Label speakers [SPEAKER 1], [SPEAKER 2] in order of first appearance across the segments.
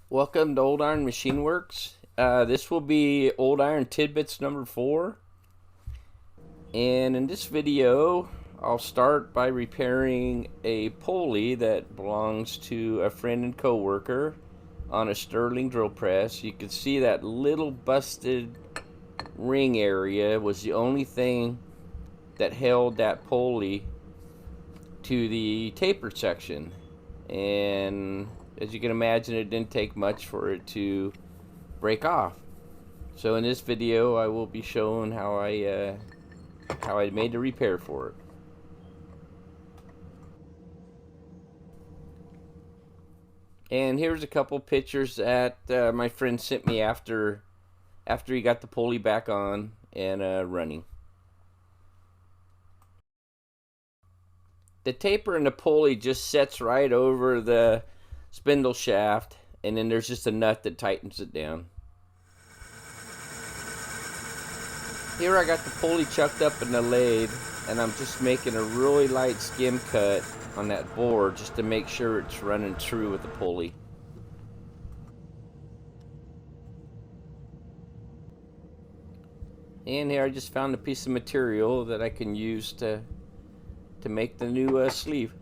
[SPEAKER 1] Welcome to Old Iron Machine Works. This will be Old Iron Tidbits number 4. And in this video, I'll start by repairing a pulley that belongs to a friend and co-worker on a Sterling drill press. You can see that little busted ring area was the only thing that held that pulley to the taper section. And as you can imagine, it didn't take much for it to break off. So in this video, I will be showing how I made the repair for it. And here's a couple pictures that my friend sent me after he got the pulley back on and running. The taper in the pulley just sets right over the spindle shaft, and then there's just a nut that tightens it down. Here I got the pulley chucked up in the lathe, and I'm just making a really light skim cut on that board just to make sure it's running true with the pulley. And here I just found a piece of material that I can use to make the new sleeve.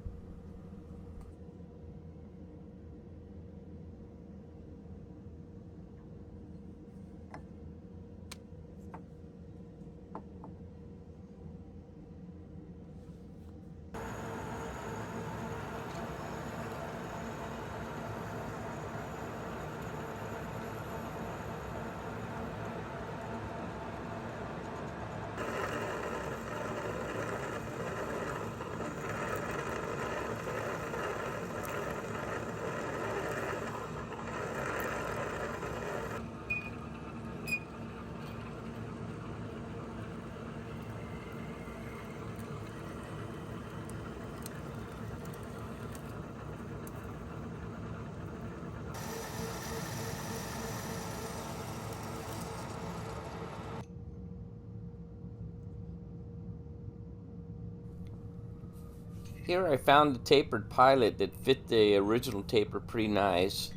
[SPEAKER 1] Here I found the tapered pilot that fit the original taper pretty nice,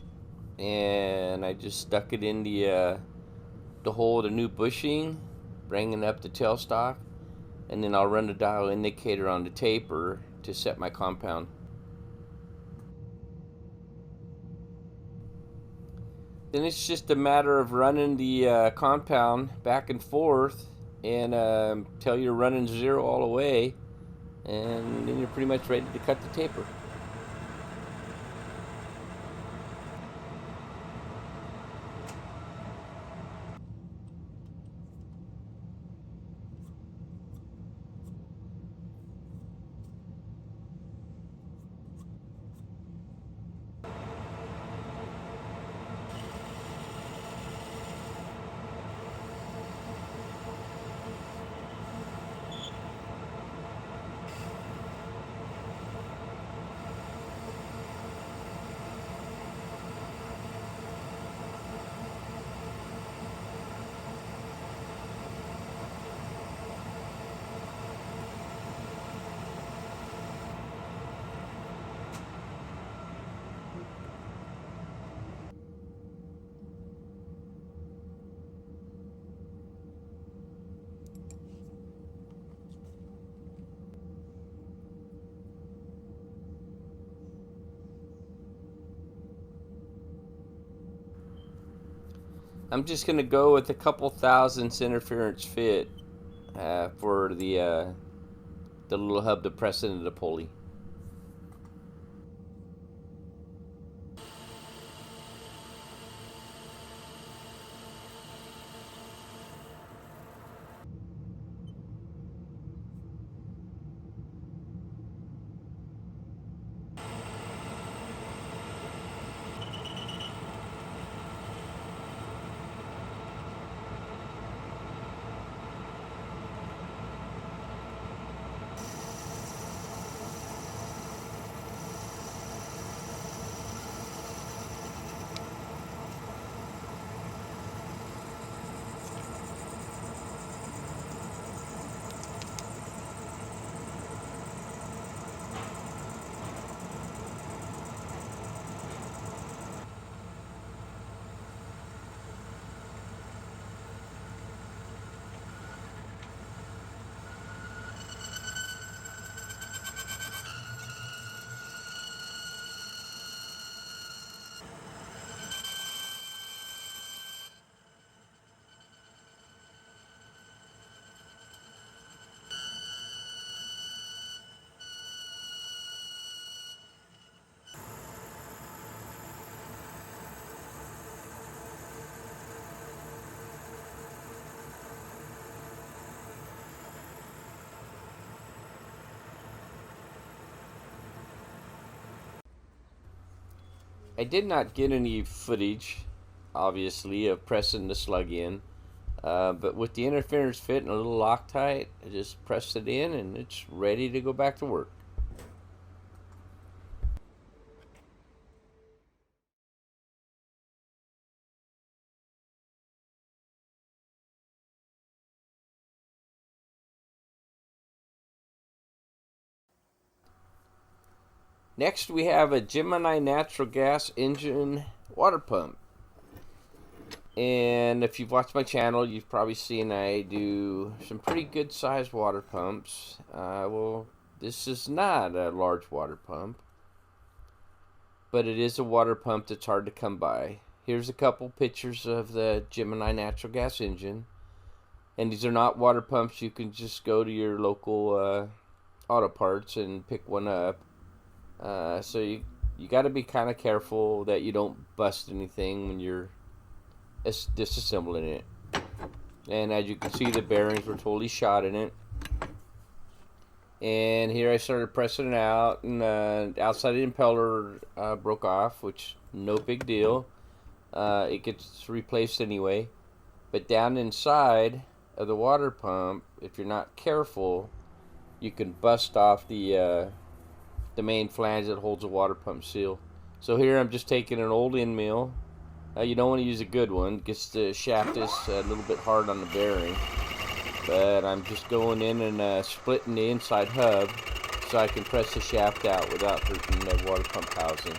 [SPEAKER 1] and I just stuck it in the hole of the new bushing, bringing up the tailstock, and then I'll run the dial indicator on the taper to set my compound. Then it's just a matter of running the compound back and forth and until you're running 0 all the way, and then you're pretty much ready to cut the taper. I'm just going to go with a couple thousandths interference fit for the little hub to press into the pulley. I did not get any footage, obviously, of pressing the slug in. But with the interference fit and a little Loctite, I just pressed it in and it's ready to go back to work. Next we have a Gemini natural gas engine water pump. And if you've watched my channel, you've probably seen I do some pretty good sized water pumps. Well, this is not a large water pump, but it is a water pump that's hard to come by. Here's a couple pictures of the Gemini natural gas engine. And these are not water pumps. You can just go to your local auto parts and pick one up. So you got to be kind of careful that you don't bust anything when you're disassembling it. And as you can see, the bearings were totally shot in it. And here I started pressing it out, and outside the impeller broke off, which no big deal. It gets replaced anyway. But down inside of the water pump, if you're not careful, you can bust off the main flange that holds the water pump seal. So here I'm just taking an old end mill. You don't want to use a good one. Gets the shaft is a little bit hard on the bearing. But I'm just going in and splitting the inside hub so I can press the shaft out without hurting the water pump housing.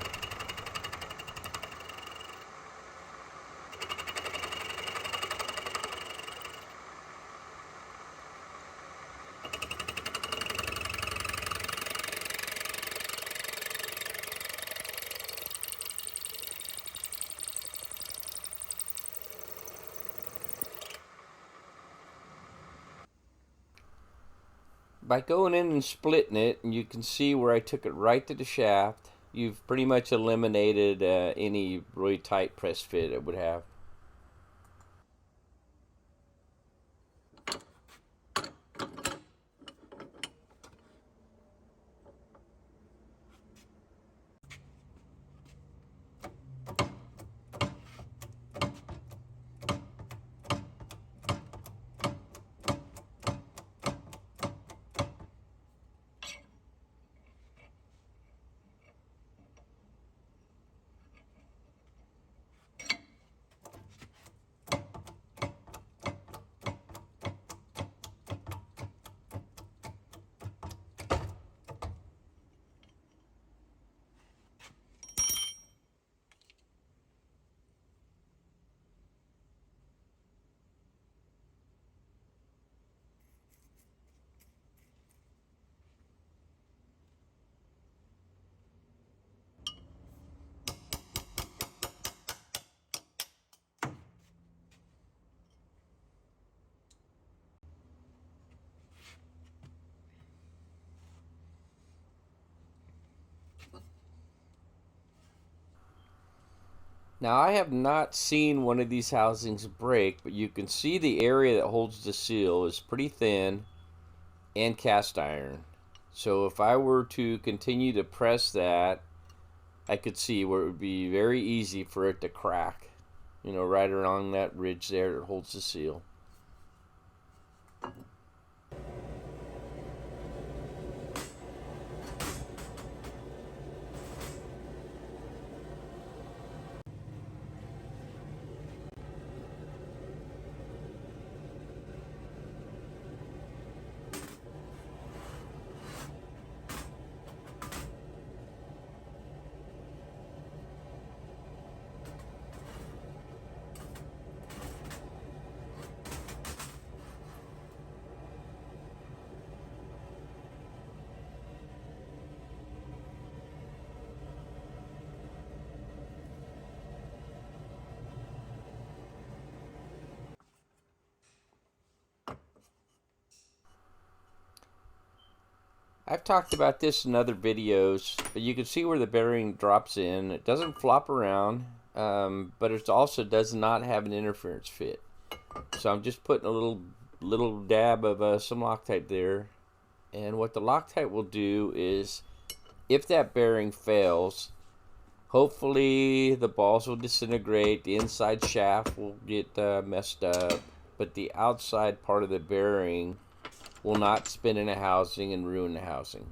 [SPEAKER 1] By going in and splitting it, and you can see where I took it right to the shaft, you've pretty much eliminated any really tight press fit it would have. Now I have not seen one of these housings break, but you can see the area that holds the seal is pretty thin and cast iron. So if I were to continue to press that, I could see where it would be very easy for it to crack, you know, right along that ridge there that holds the seal. I've talked about this in other videos, but you can see where the bearing drops in. It doesn't flop around, but it also does not have an interference fit. So I'm just putting a little dab of some Loctite there. And what the Loctite will do is, if that bearing fails, Hopefully the balls will disintegrate, the inside shaft will get messed up, but the outside part of the bearing will not spin in a housing and ruin the housing.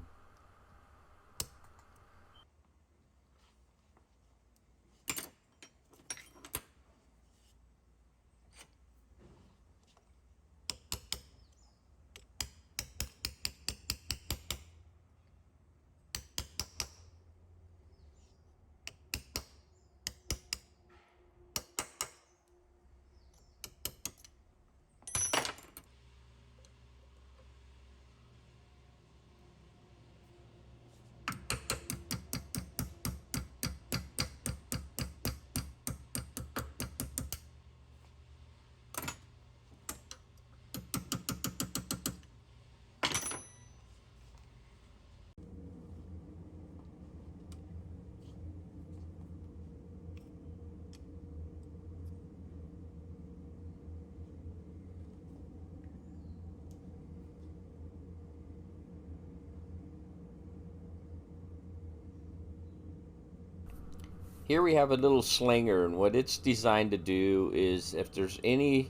[SPEAKER 1] Here we have a little slinger, and what it's designed to do is if there's any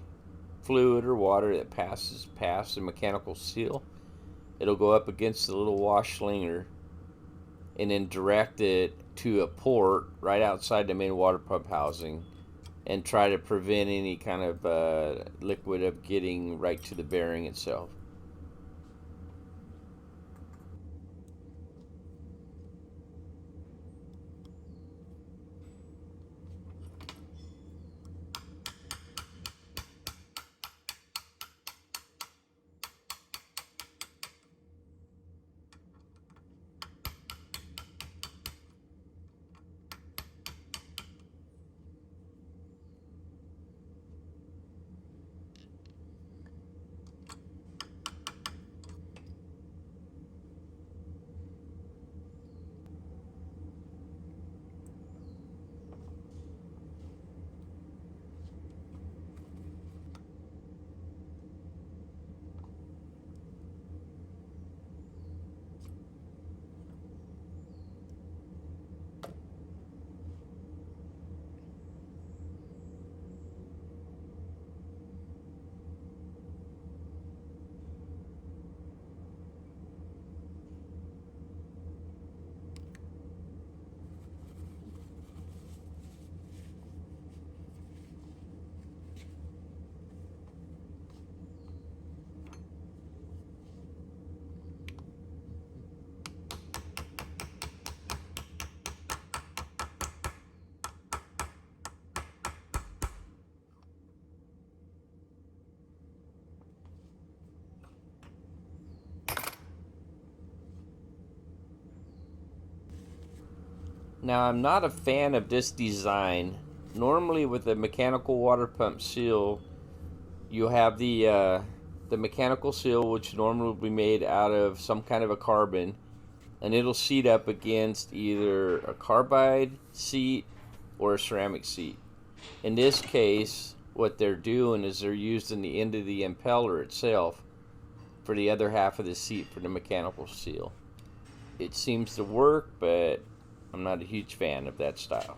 [SPEAKER 1] fluid or water that passes past the mechanical seal, it'll go up against the little wash slinger and then direct it to a port right outside the main water pump housing and try to prevent any kind of liquid of getting right to the bearing itself. Now, I'm not a fan of this design. Normally, with a mechanical water pump seal, you have the mechanical seal, which normally would be made out of some kind of a carbon, and it'll seat up against either a carbide seat or a ceramic seat. In this case, what they're doing is they're using the end of the impeller itself for the other half of the seat for the mechanical seal. It seems to work, but I'm not a huge fan of that style.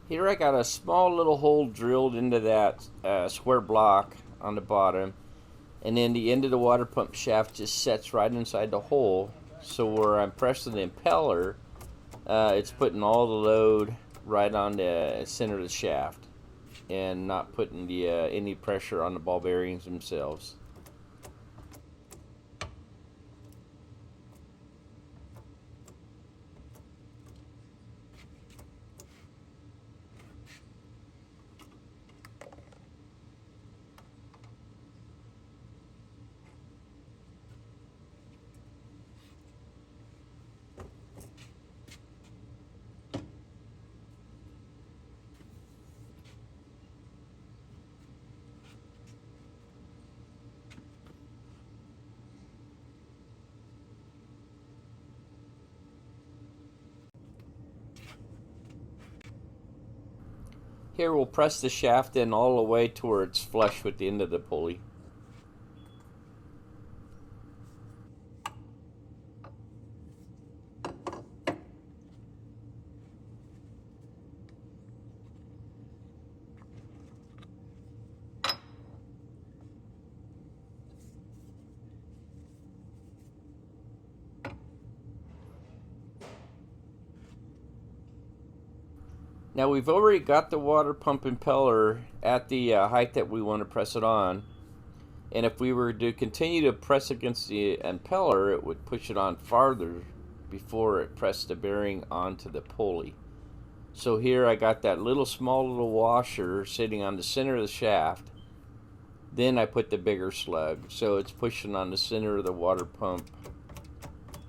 [SPEAKER 1] Here I got a small little hole drilled into that square block on the bottom, and then the end of the water pump shaft just sets right inside the hole. So where I'm pressing the impeller, it's putting all the load right on the center of the shaft and not putting the any pressure on the ball bearings themselves. Here we'll press the shaft in all the way to where it's flush with the end of the pulley. Now we've already got the water pump impeller at the height that we want to press it on. And if we were to continue to press against the impeller, it would push it on farther before it pressed the bearing onto the pulley. So here I got that small little washer sitting on the center of the shaft. Then I put the bigger slug, so it's pushing on the center of the water pump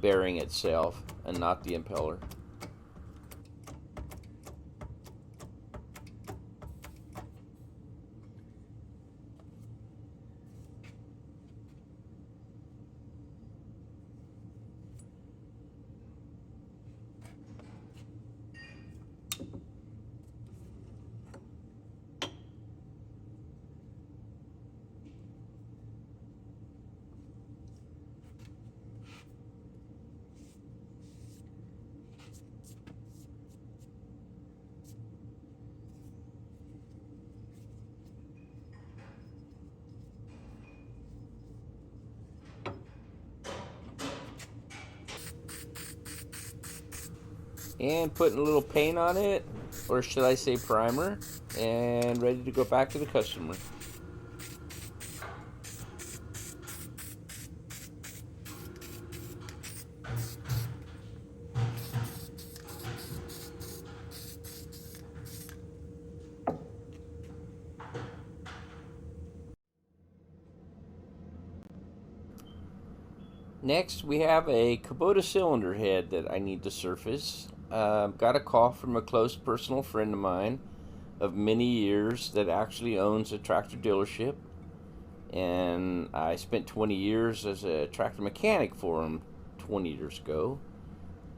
[SPEAKER 1] bearing itself and not the impeller. And putting a little paint on it, or should I say primer, and ready to go back to the customer. Next, we have a Kubota cylinder head that I need to surface. Got a call from a close personal friend of mine of many years that actually owns a tractor dealership. And I spent 20 years as a tractor mechanic for him 20 years ago.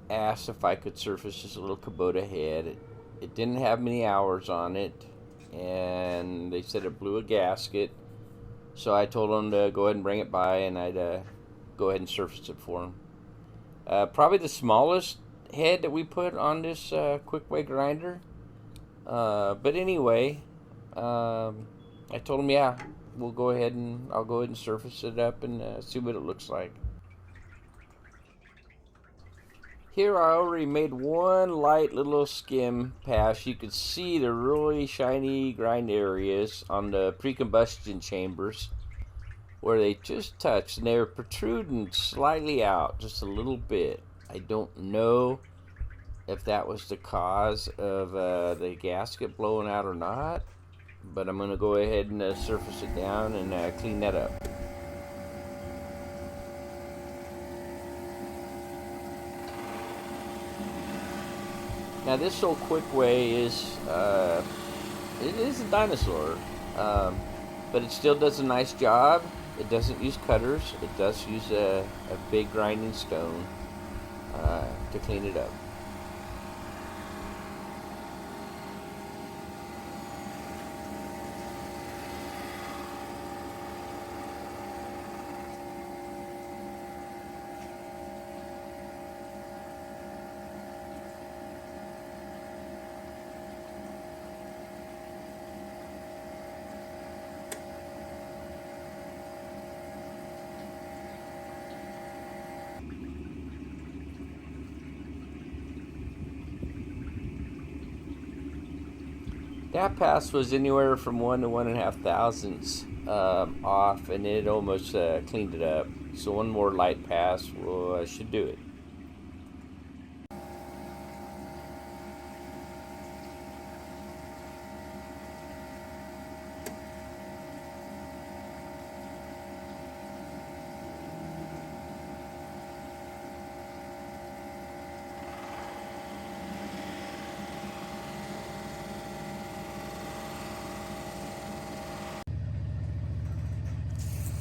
[SPEAKER 1] Asked if I could surface this little Kubota head. It didn't have many hours on it, and they said it blew a gasket. So I told them to go ahead and bring it by, and I'd go ahead and surface it for them. Probably the smallest head that we put on this quick way grinder. But anyway, I told them, yeah, I'll go ahead and surface it up and see what it looks like. Here I already made one light little skim pass. You could see the really shiny grind areas on the pre-combustion chambers where they just touched, and they're protruding slightly out just a little bit. I don't know if that was the cause of the gasket blowing out or not, but I'm going to go ahead and surface it down and clean that up. Now this old quick way is it is a dinosaur, but it still does a nice job. It doesn't use cutters. It does use a big grinding stone to clean it up. That pass was anywhere from 1 to 1.5 thousandths off, and it almost cleaned it up. So one more light pass should do it.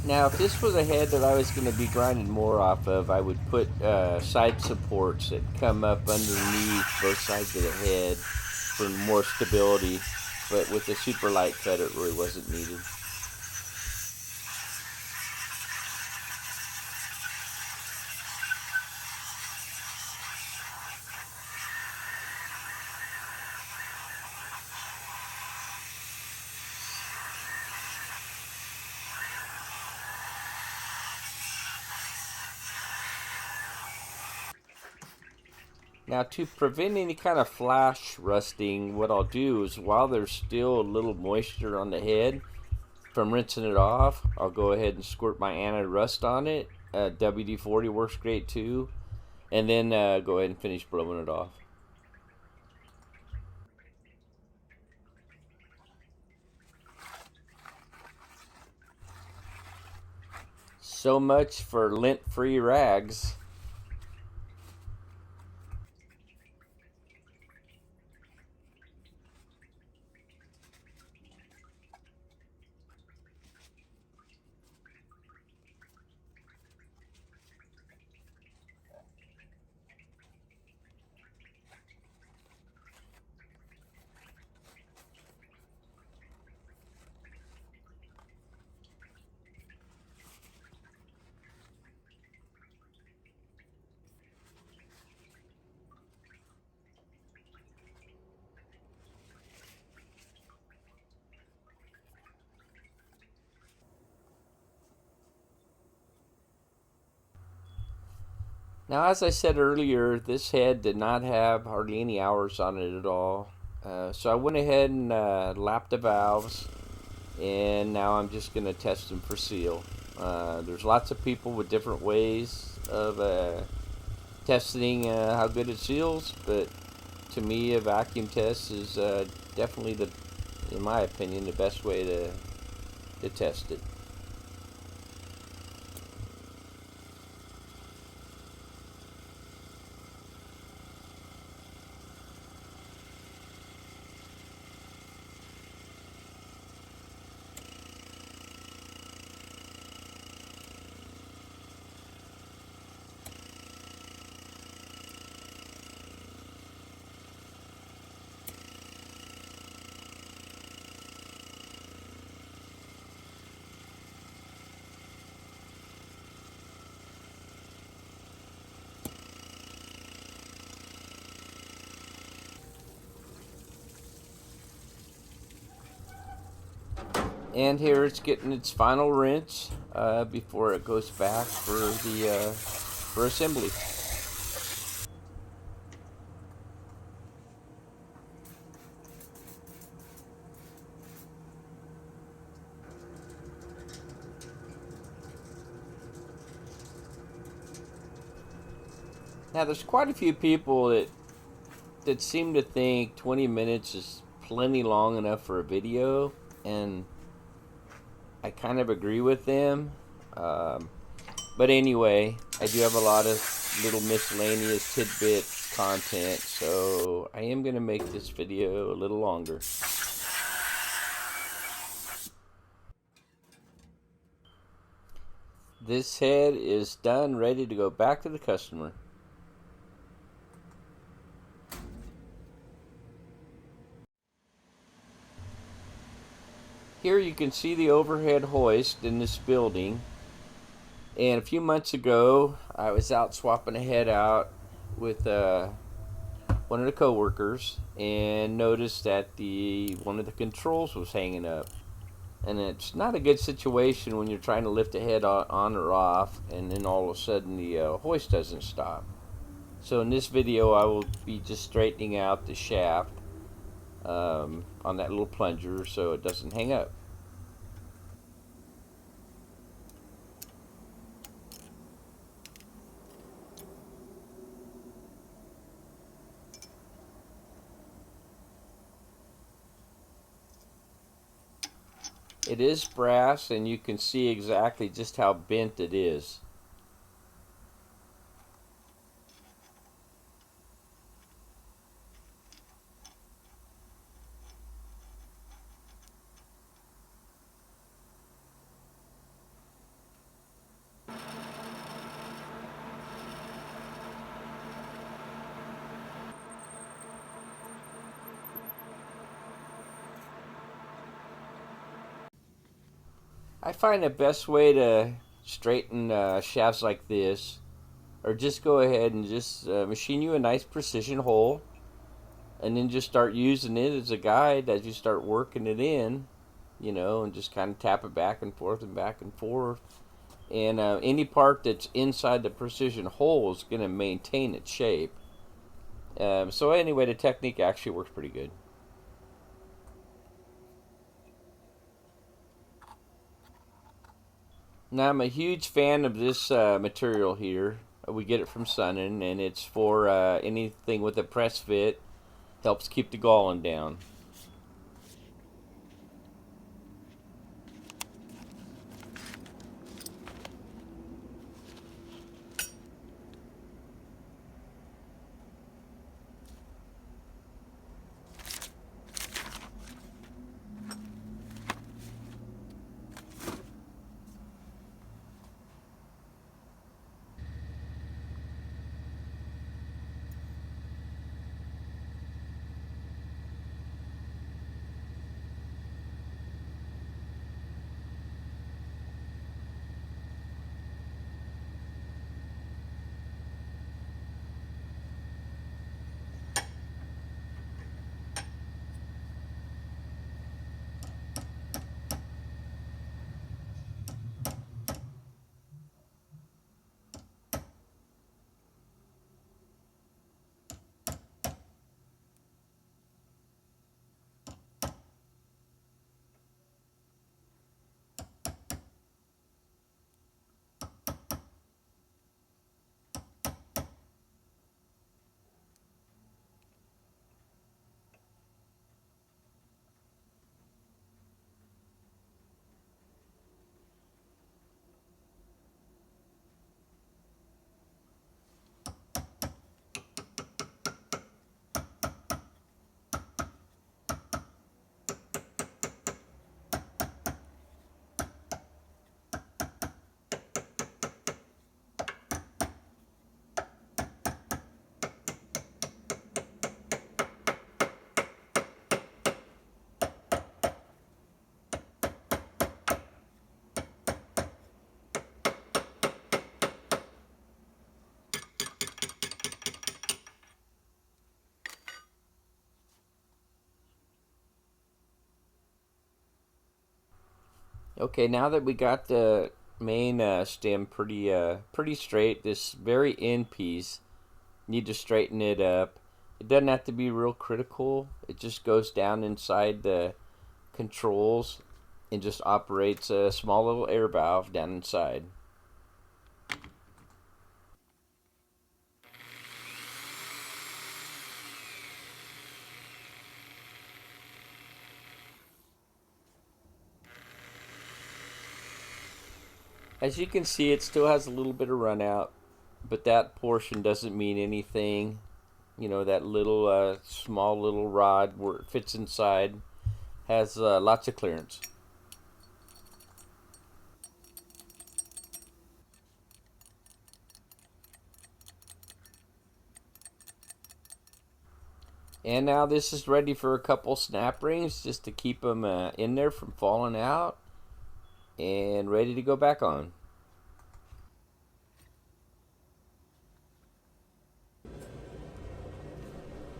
[SPEAKER 1] Now, if this was a head that I was going to be grinding more off of, I would put side supports that come up underneath both sides of the head for more stability. but with a super light cut it really wasn't needed. Now, to prevent any kind of flash rusting, what I'll do is while there's still a little moisture on the head from rinsing it off, I'll go ahead and squirt my anti-rust on it. WD-40 works great too. And then go ahead and finish blowing it off. So much for lint-free rags. Now, as I said earlier, this head did not have hardly any hours on it at all. So I went ahead and lapped the valves, and now I'm just going to test them for seal. There's lots of people with different ways of testing how good it seals, but to me, a vacuum test is definitely in my opinion, the best way to test it. And here it's getting its final rinse before it goes back for assembly. Now there's quite a few people that seem to think 20 minutes is plenty long enough for a video, and I kind of agree with them. But anyway, I do have a lot of little miscellaneous tidbit content, so I am going to make this video a little longer. This head is done, ready to go back to the customer. Here you can see the overhead hoist in this building. And a few months ago, I was out swapping a head out with one of the coworkers and noticed that one of the controls was hanging up. And it's not a good situation when you're trying to lift a head on or off, and then all of a sudden the hoist doesn't stop. So in this video, I will be just straightening out the shaft on that little plunger so it doesn't hang up. It is brass, and you can see exactly just how bent it is. I find the best way to straighten shafts like this, or just go ahead and just machine you a nice precision hole, and then just start using it as a guide as you start working it in, and just kind of tap it back and forth and back and forth. And any part that's inside the precision hole is going to maintain its shape. So anyway, the technique actually works pretty good. Now, I'm a huge fan of this material here. We get it from Sunnin, and it's for anything with a press fit. Helps keep the galling down. Okay, now that we got the main stem pretty straight, this very end piece, need to straighten it up. It doesn't have to be real critical. It just goes down inside the controls and just operates a small little air valve down inside. As you can see, it still has a little bit of run out, but that portion doesn't mean anything. That little small little rod where it fits inside has lots of clearance. And now this is ready for a couple snap rings just to keep them in there from falling out, and ready to go back on.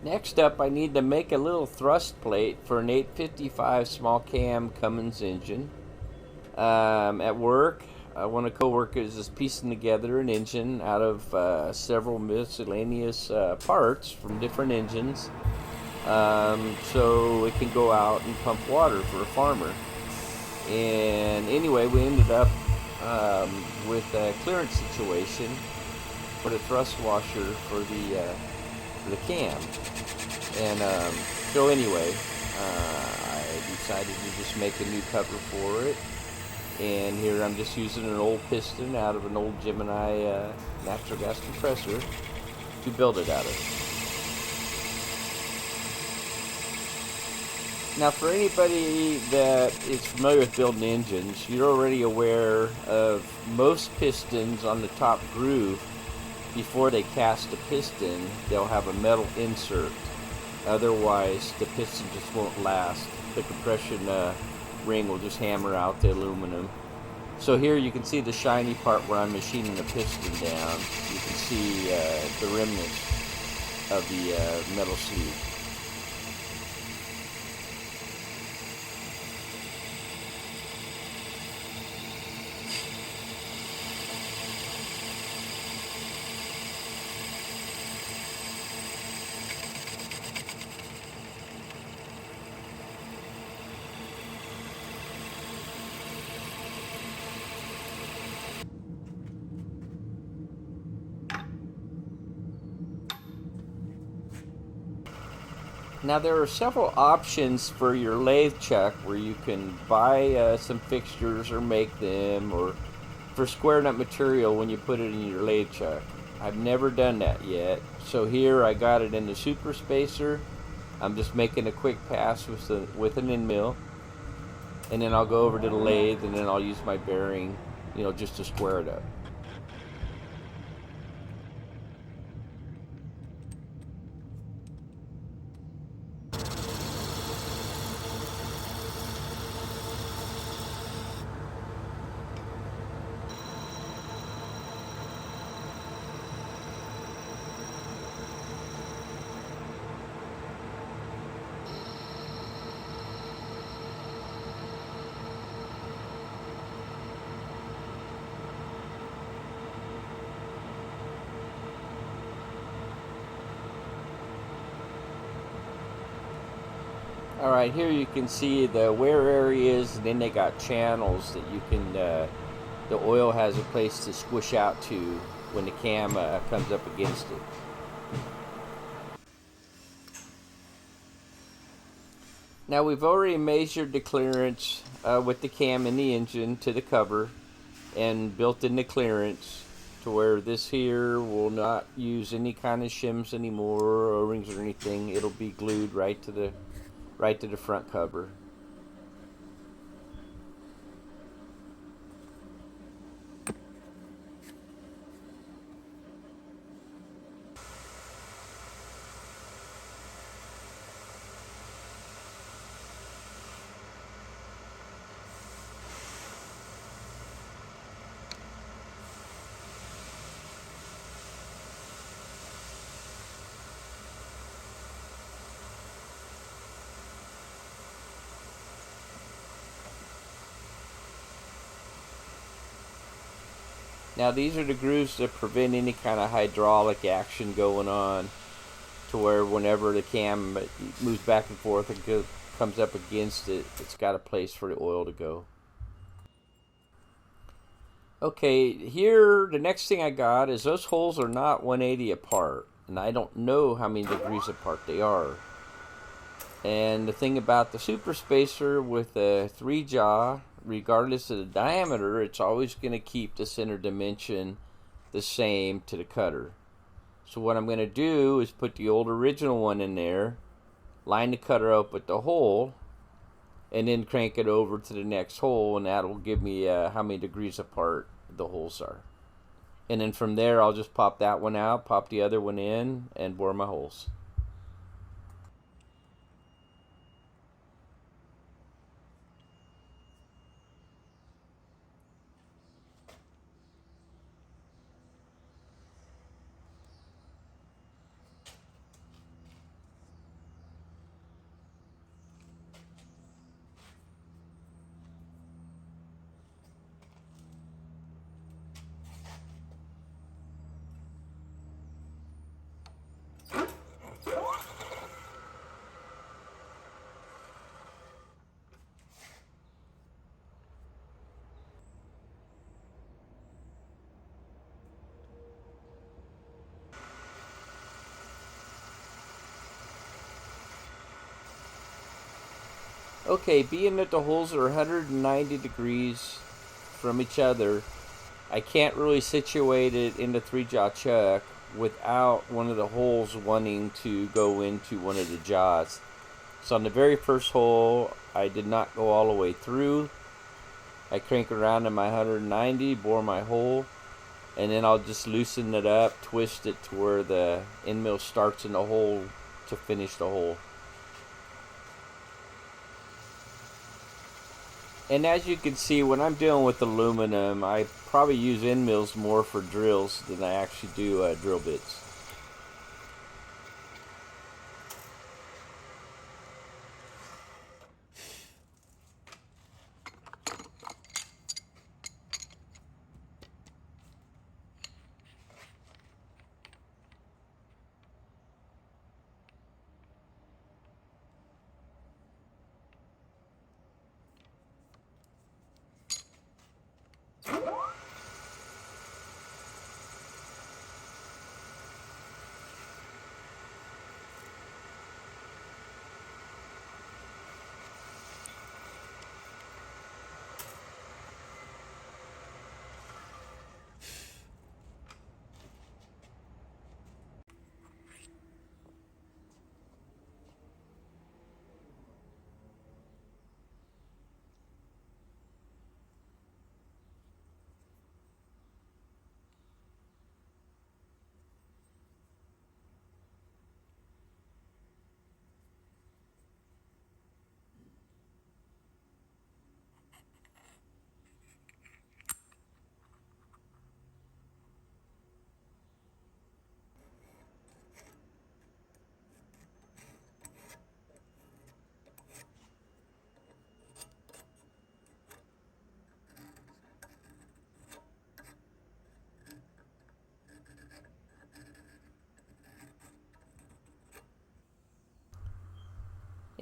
[SPEAKER 1] Next up, I need to make a little thrust plate for an 855 small cam Cummins engine. At work, one of the co-workers is piecing together an engine out of several miscellaneous parts from different engines, so it can go out and pump water for a farmer. And anyway, we ended up with a clearance situation for the thrust washer for the cam. And so anyway, I decided to just make a new cover for it. And here I'm just using an old piston out of an old Gemini natural gas compressor to build it out of. Now, for anybody that is familiar with building engines, you're already aware of most pistons on the top groove. Before they cast the piston, they'll have a metal insert. Otherwise, the piston just won't last. The compression ring will just hammer out the aluminum. So here you can see the shiny part where I'm machining the piston down. You can see the remnants of the metal sleeve. Now there are several options for your lathe chuck where you can buy some fixtures or make them, or for squaring up material when you put it in your lathe chuck. I've never done that yet. So here I got it in the super spacer. I'm just making a quick pass with an end mill, and then I'll go over to the lathe and then I'll use my bearing, you know, just to square it up. Alright, here you can see the wear areas, and then they got channels that you can, the oil has a place to squish out to when the cam comes up against it. Now we've already measured the clearance with the cam in the engine to the cover and built in the clearance to where this here will not use any kind of shims anymore, or O-rings or anything. It'll be glued right to the front cover. Now these are the grooves that prevent any kind of hydraulic action going on, to where whenever the cam moves back and forth and comes up against it, it's got a place for the oil to go. Okay, here the next thing I got is those holes are not 180 apart, and I don't know how many degrees apart they are. And the thing about the super spacer with a 3-jaw, regardless of the diameter, it's always going to keep the center dimension the same to the cutter. So what I'm going to do is put the old original one in there, line the cutter up with the hole, and then crank it over to the next hole, and that will give me how many degrees apart the holes are. And then from there I'll just pop that one out, pop the other one in, and bore my holes. Okay, being that the holes are 190 degrees from each other, I can't really situate it in the 3-jaw chuck without one of the holes wanting to go into one of the jaws. So on the very first hole, I did not go all the way through. I crank around to my 190, bore my hole, and then I'll just loosen it up, twist it to where the end mill starts in the hole to finish the hole. And as you can see, when I'm dealing with aluminum, I probably use end mills more for drills than I actually do drill bits.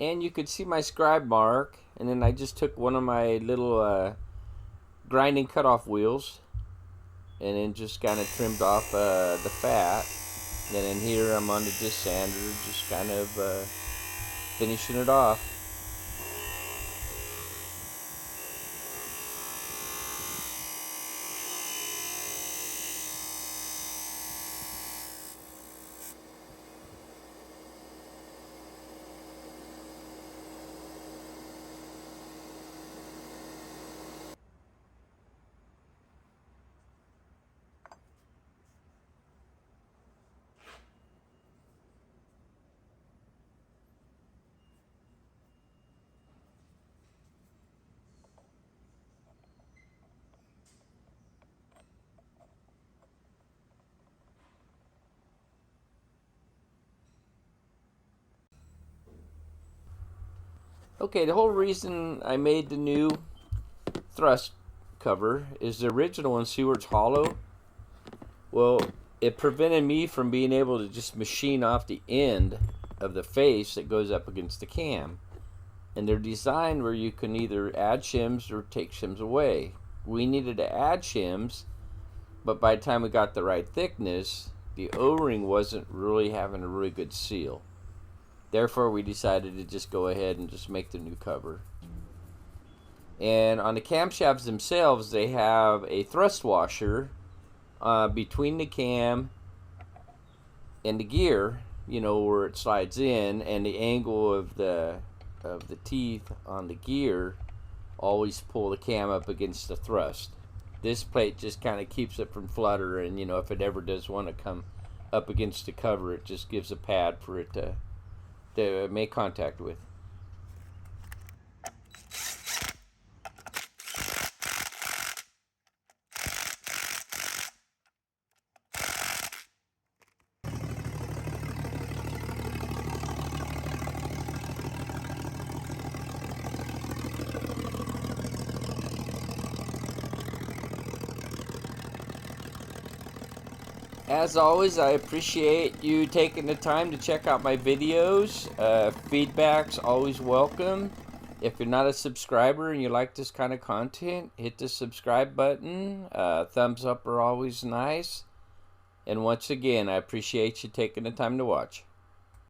[SPEAKER 1] And you could see my scribe mark, and then I just took one of my little grinding cutoff wheels and then just kind of trimmed off the fat. And then here I'm on the disc sander, just kind of finishing it off. Okay, the whole reason I made the new thrust cover is the original one, see where it's hollow? Well, it prevented me from being able to just machine off the end of the face that goes up against the cam. And they're designed where you can either add shims or take shims away. We needed to add shims, but by the time we got the right thickness, the O-ring wasn't really having a really good seal. Therefore, we decided to just go ahead and just make the new cover. And on the camshafts themselves, they have a thrust washer between the cam and the gear, you know, where it slides in, and the angle of the teeth on the gear always pull the cam up against the thrust. This plate just kind of keeps it from fluttering, you know, if it ever does want to come up against the cover, it just gives a pad for it to make contact with. As always, I appreciate you taking the time to check out my videos. Feedback's always welcome. If you're not a subscriber and you like this kind of content, hit the subscribe button. Thumbs up are always nice. And once again, I appreciate you taking the time to watch.